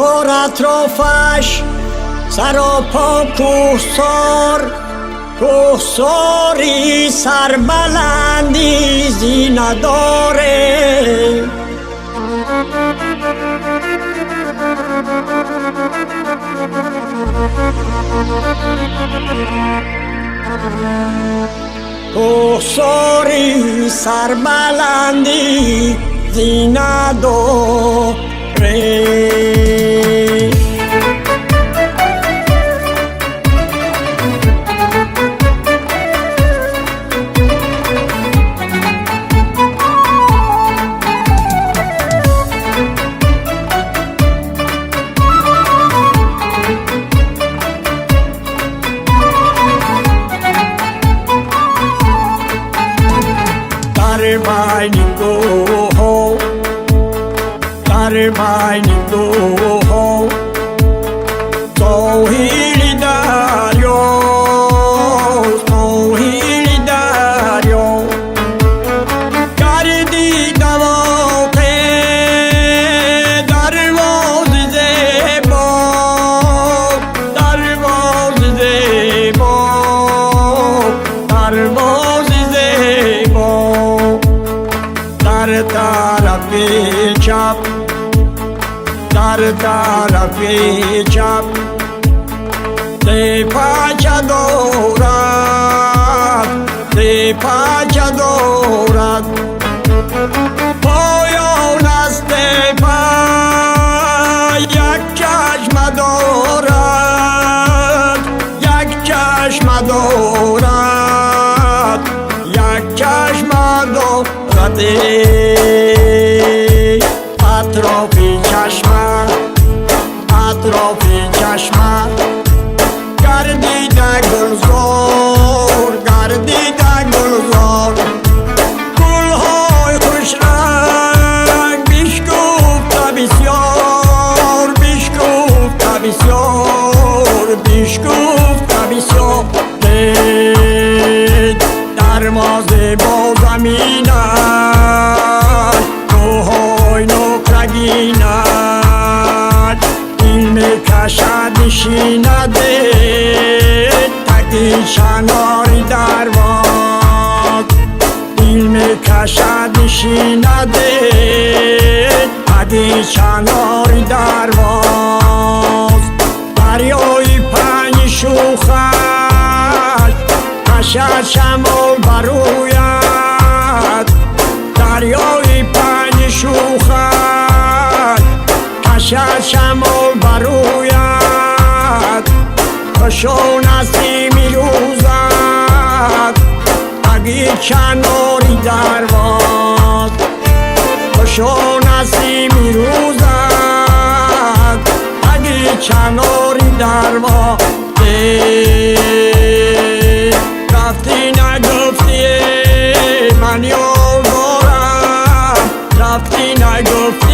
پر اطرافش سر و پا کوهساری سربلندی زینه داره. کوهساری سربلندی زینه داره. در بین کوه ساحل دریا گردی دواقع دروازه زیبا در طرف چپ پاچه دارد پایان است پا یک چشم دارد اطراف چشمه گردیده گلزار گلهای خوش رنگ بشکفته بسیار در مازه با زمینش کوهای نوکرگینش کشد نشینده تکی شناری درواز دل میکشد نشینده تکی شناری درواز دریای پنج شوخش کشد شمال بروید دریای پنج شوخش کشد شمال بروید خوشو نسیمی روزد اگی کناری درواز خوشو نسیمی روزد اگی کناری درواز رفتی نگفتی من یار دارم رفتی نگفتی